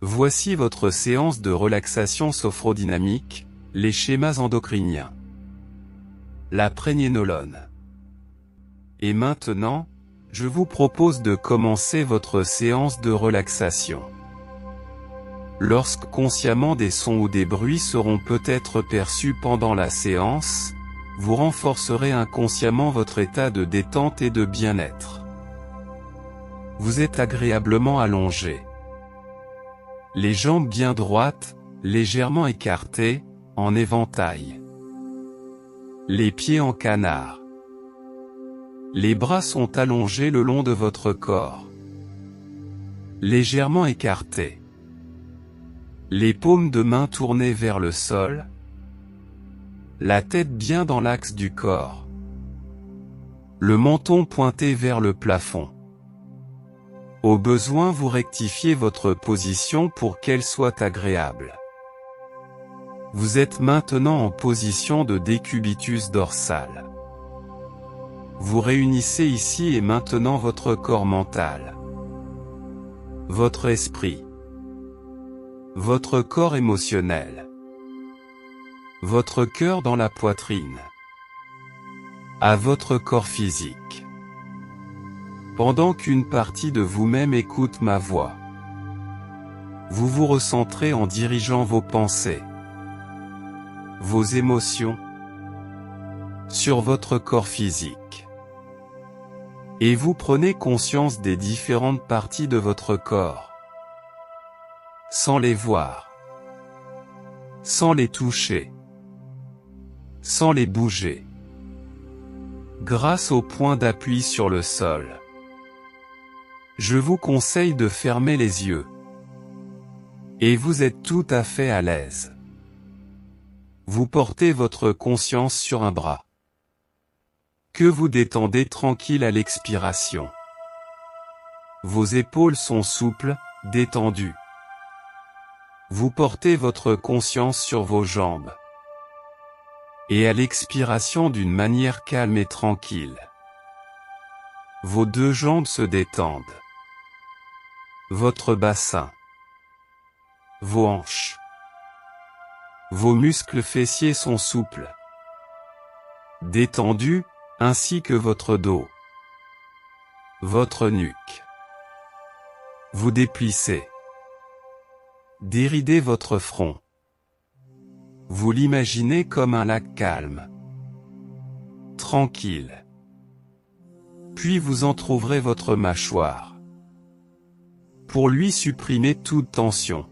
Voici votre séance de relaxation sophodynamique, les schémas endocriniens. La prégnénolone. Et maintenant, je vous propose de commencer votre séance de relaxation. Lorsque consciemment des sons ou des bruits seront peut-être perçus pendant la séance, vous renforcerez inconsciemment votre état de détente et de bien-être. Vous êtes agréablement allongé. Les jambes bien droites, légèrement écartées, en éventail. Les pieds en canard. Les bras sont allongés le long de votre corps. Légèrement écartés. Les paumes de main tournées vers le sol. La tête bien dans l'axe du corps. Le menton pointé vers le plafond. Au besoin, vous rectifiez votre position pour qu'elle soit agréable. Vous êtes maintenant en position de décubitus dorsal. Vous réunissez ici et maintenant votre corps mental, votre esprit, votre corps émotionnel, votre cœur dans la poitrine, à votre corps physique. Pendant qu'une partie de vous-même écoute ma voix, vous vous recentrez en dirigeant vos pensées, vos émotions, sur votre corps physique. Et vous prenez conscience des différentes parties de votre corps, sans les voir, sans les toucher, sans les bouger, grâce au point d'appui sur le sol. Je vous conseille de fermer les yeux. Et vous êtes tout à fait à l'aise. Vous portez votre conscience sur un bras, que vous détendez tranquille à l'expiration. Vos épaules sont souples, détendues. Vous portez votre conscience sur vos jambes. Et à l'expiration d'une manière calme et tranquille. Vos deux jambes se détendent. Votre bassin, vos hanches, vos muscles fessiers sont souples, détendus, ainsi que votre dos, votre nuque. Vous déplissez, déridez votre front. Vous l'imaginez comme un lac calme, tranquille. Puis vous entrouvrez votre mâchoire, pour lui supprimer toute tension.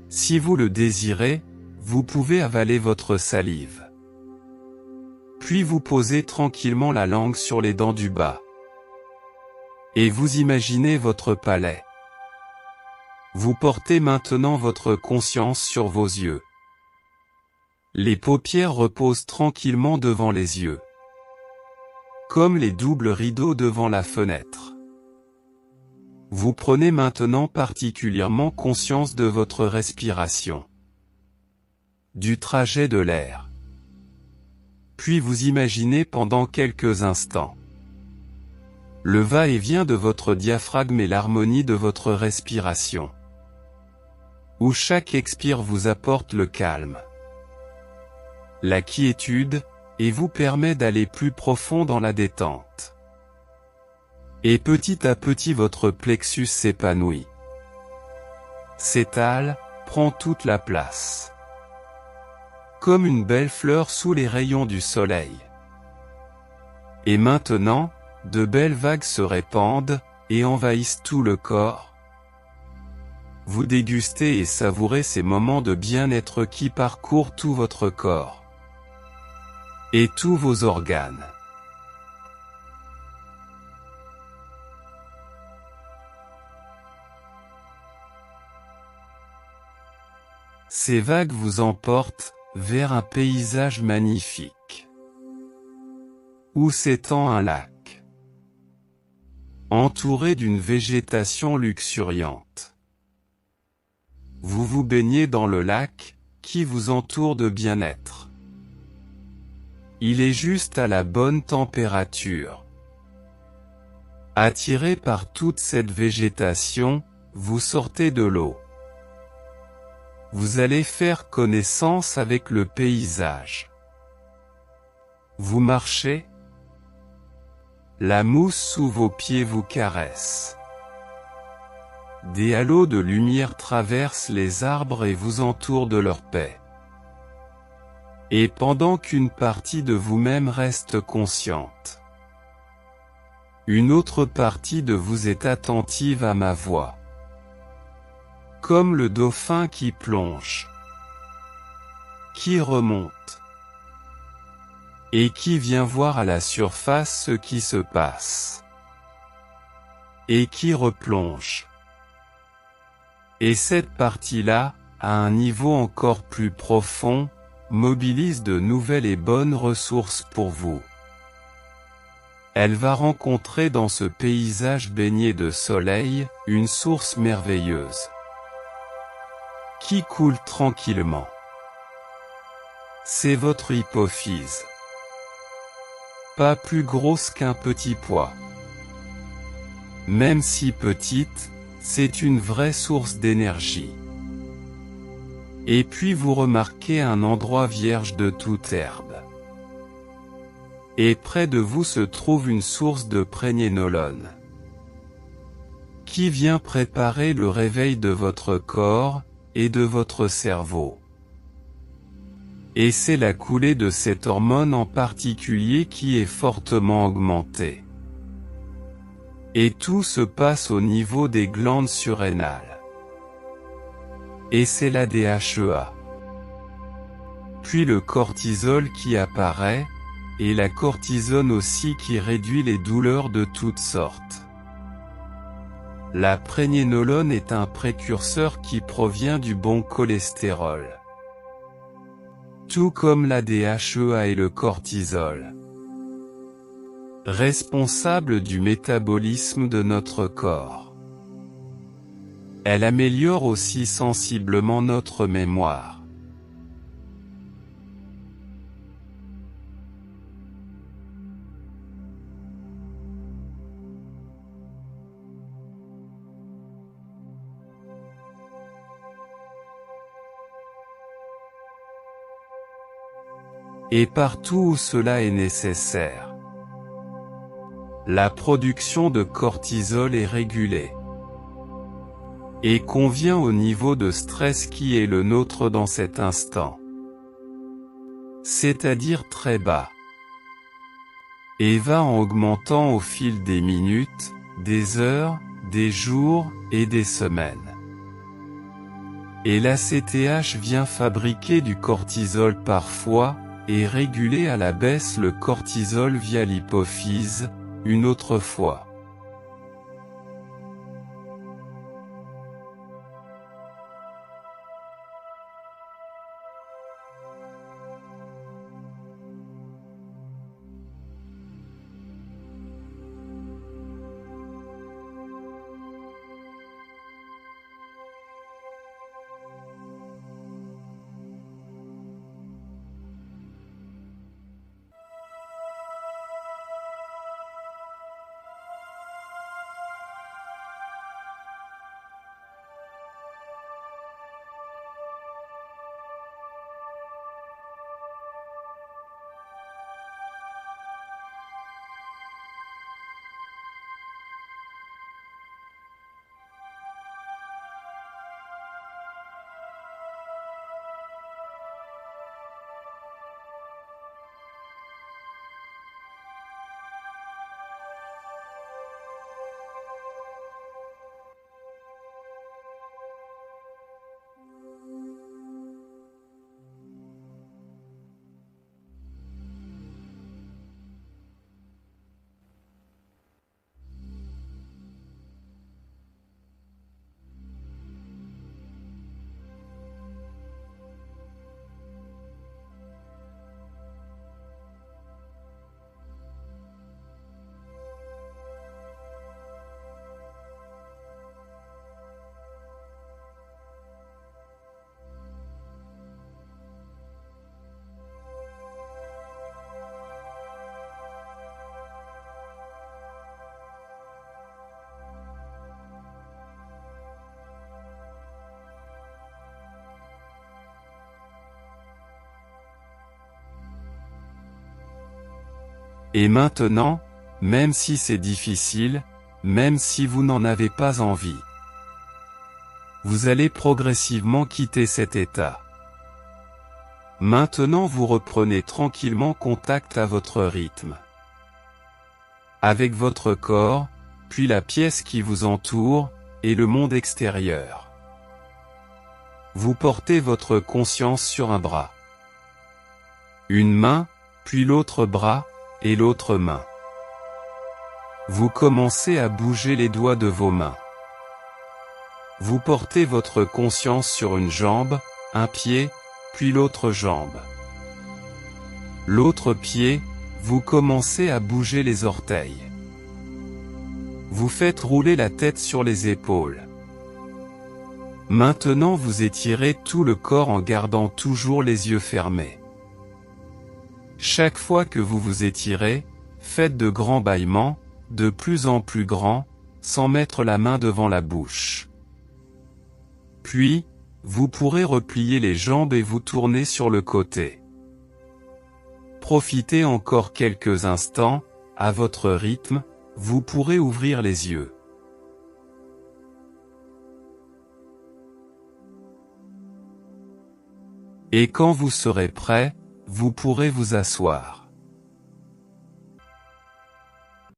Si vous le désirez, vous pouvez avaler votre salive. Puis vous posez tranquillement la langue sur les dents du bas. Et vous imaginez votre palais. Vous portez maintenant votre conscience sur vos yeux. Les paupières reposent tranquillement devant les yeux, comme les doubles rideaux devant la fenêtre. Vous prenez maintenant particulièrement conscience de votre respiration, du trajet de l'air. Puis vous imaginez pendant quelques instants le va-et-vient de votre diaphragme et l'harmonie de votre respiration, où chaque expire vous apporte le calme, la quiétude, et vous permet d'aller plus profond dans la détente. Et petit à petit votre plexus s'épanouit, s'étale, prend toute la place, comme une belle fleur sous les rayons du soleil. Et maintenant, de belles vagues se répandent, et envahissent tout le corps. Vous dégustez et savourez ces moments de bien-être qui parcourent tout votre corps, et tous vos organes. Ces vagues vous emportent vers un paysage magnifique, où s'étend un lac, entouré d'une végétation luxuriante. Vous vous baignez dans le lac, qui vous entoure de bien-être. Il est juste à la bonne température. Attiré par toute cette végétation, vous sortez de l'eau. Vous allez faire connaissance avec le paysage. Vous marchez. La mousse sous vos pieds vous caresse. Des halos de lumière traversent les arbres et vous entourent de leur paix. Et pendant qu'une partie de vous-même reste consciente, une autre partie de vous est attentive à ma voix. Comme le dauphin qui plonge, qui remonte, et qui vient voir à la surface ce qui se passe, et qui replonge. Et cette partie-là, à un niveau encore plus profond, mobilise de nouvelles et bonnes ressources pour vous. Elle va rencontrer dans ce paysage baigné de soleil, une source merveilleuse, qui coule tranquillement. C'est votre hypophyse. Pas plus grosse qu'un petit pois. Même si petite, c'est une vraie source d'énergie. Et puis vous remarquez un endroit vierge de toute herbe. Et près de vous se trouve une source de prégnénolone, qui vient préparer le réveil de votre corps, et de votre cerveau. Et c'est la coulée de cette hormone en particulier qui est fortement augmentée. Et tout se passe au niveau des glandes surrénales. Et c'est la DHEA. Puis le cortisol qui apparaît, et la cortisone aussi qui réduit les douleurs de toutes sortes. La prégnénolone est un précurseur qui provient du bon cholestérol. Tout comme la DHEA et le cortisol. Responsable du métabolisme de notre corps. Elle améliore aussi sensiblement notre mémoire. Et partout où cela est nécessaire, la production de cortisol est régulée et convient au niveau de stress qui est le nôtre dans cet instant, c'est-à-dire très bas, et va en augmentant au fil des minutes, des heures, des jours et des semaines. Et l'ACTH vient fabriquer du cortisol parfois, et réguler à la baisse le cortisol via l'hypophyse, une autre fois. Et maintenant, même si c'est difficile, même si vous n'en avez pas envie, vous allez progressivement quitter cet état. Maintenant vous reprenez tranquillement contact à votre rythme, avec votre corps, puis la pièce qui vous entoure, et le monde extérieur. Vous portez votre conscience sur un bras, une main, puis l'autre bras, et l'autre main. Vous commencez à bouger les doigts de vos mains. Vous portez votre conscience sur une jambe, un pied, puis l'autre jambe. L'autre pied, vous commencez à bouger les orteils. Vous faites rouler la tête sur les épaules. Maintenant vous étirez tout le corps en gardant toujours les yeux fermés. Chaque fois que vous vous étirez, faites de grands bâillements, de plus en plus grands, sans mettre la main devant la bouche. Puis, vous pourrez replier les jambes et vous tourner sur le côté. Profitez encore quelques instants, à votre rythme, vous pourrez ouvrir les yeux. Et quand vous serez prêt, vous pourrez vous asseoir.